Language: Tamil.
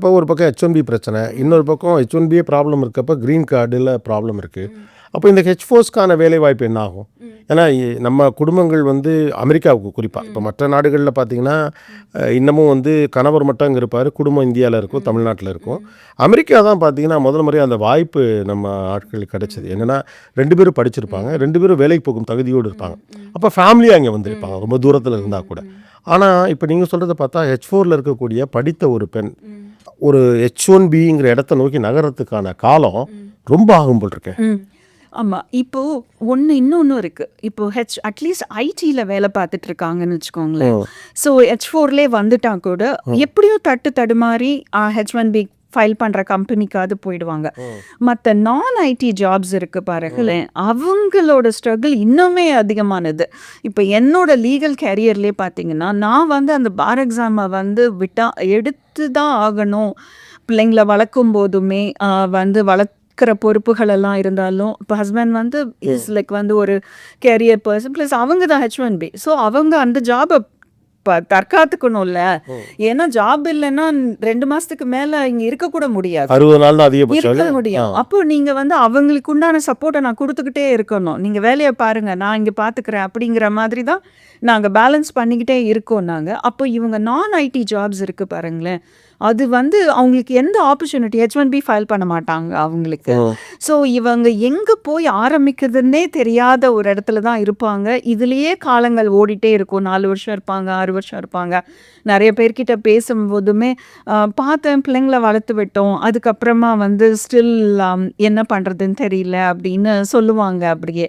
இப்போ ஒரு பக்கம் H1B பிரச்சனை, இன்னொரு பக்கம் H1Bயே ப்ராப்ளம் இருக்கப்ப கிரீன் கார்டுல ப்ராப்ளம் இருக்குது. அப்போ இந்த H4ஸ்க்கான வேலைவாய்ப்பு என்ன ஆகும்? ஏன்னா நம்ம குடும்பங்கள் வந்து அமெரிக்காவுக்கு குறிப்பாக இப்போ மற்ற நாடுகளில் பார்த்தீங்கன்னா இன்னமும் வந்து கணவர் மட்டும் அங்கே இருப்பார், குடும்பம் இந்தியாவில் இருக்கும், தமிழ்நாட்டில் இருக்கும். அமெரிக்கா தான் பார்த்தீங்கன்னா முதல் முறையாக அந்த வாய்ப்பு நம்ம ஆட்களுக்கு கிடைச்சது. என்னென்னா 2 பேரும் படிச்சிருப்பாங்க, 2 பேரும் வேலைக்கு போகும் தகுதியோடு இருப்பாங்க. அப்போ ஃபேமிலியாக அங்கே வந்திருப்பாங்க, ரொம்ப தூரத்தில் இருந்தால் கூட. ஆனால் இப்போ நீங்கள் சொல்கிறத பார்த்தா H4ல் இருக்கக்கூடிய படித்த ஒரு பெண் ஒரு H1Bங்கிற இடத்த நோக்கி நகரத்துக்கான காலம் ரொம்ப ஆகும் போல் இருக்கு. ஆமாம். இப்போ இன்னொன்று இருக்குது. இப்போ அட்லீஸ்ட் ஐடியில் வேலை பார்த்துட்டு இருக்காங்கன்னு வச்சுக்கோங்களேன். ஸோ H4லே வந்துட்டா கூட எப்படியும் தடுமாறி H1B ஃபைல் பண்ணுற கம்பெனிக்காவது போயிடுவாங்க. மற்ற நான் ஐடி ஜாப்ஸ் இருக்குது பாருங்களேன், அவங்களோட ஸ்ட்ரகிள் இன்னுமே அதிகமானது. இப்போ என்னோட லீகல் கேரியர்லேயே பார்த்தீங்கன்னா, நான் வந்து அந்த பார் எக்ஸாமை வந்து எடுத்து தான் ஆகணும். பிள்ளைங்களை வளர்க்கும் போதுமே வந்து பொறுப்புகள் எல்லாம் இருந்தாலும் இப்போ ஹஸ்பண்ட் வந்து இஸ் லைக் வந்து ஒரு கேரியர் பர்சன் ப்ளஸ் அவங்க தான் H1B. ஸோ அவங்க அந்த ஜாபை தற்காத்துக்கணும்ல. ஏன்னா ஜாப் இல்லைன்னா 2 மாசத்துக்கு மேல இங்க இருக்கக்கூட முடியாது, 60 நாள் தான் அதிகபட்சம் இருக்க முடியும். அப்போ நீங்க வந்து அவங்களுக்கு உண்டான சப்போர்ட்டை நான் கொடுத்துக்கிட்டே இருக்கணும். நீங்க வேலையை பாருங்க, நான் இங்க பாத்துக்கிறேன் அப்படிங்கிற மாதிரி தான் நாங்க பேலன்ஸ் பண்ணிக்கிட்டே இருக்கோம் நாங்க. அப்போ இவங்க நான் ஐடி ஜாப்ஸ் இருக்கு பாருங்களேன், அது வந்து அவங்களுக்கு எந்த ஆப்பர்ச்சுனிட்டி H1B ஃபைல் பண்ண மாட்டாங்க அவங்களுக்கு. ஸோ இவங்க எங்கே போய் ஆரம்பிக்கிறதுன்னே தெரியாத ஒரு இடத்துல தான் இருப்பாங்க. இதுலேயே காலங்கள் ஓடிட்டே இருக்கும். 4 வருஷம் இருப்பாங்க, 6 வருஷம் இருப்பாங்க. நிறைய பேர்கிட்ட பேசும்போதுமே பார்த்தேன், பிள்ளைங்களை வளர்த்து விட்டோம், அதுக்கப்புறமா வந்து ஸ்டில் என்ன பண்ணுறதுன்னு தெரியல அப்படின்னு சொல்லுவாங்க அப்படியே.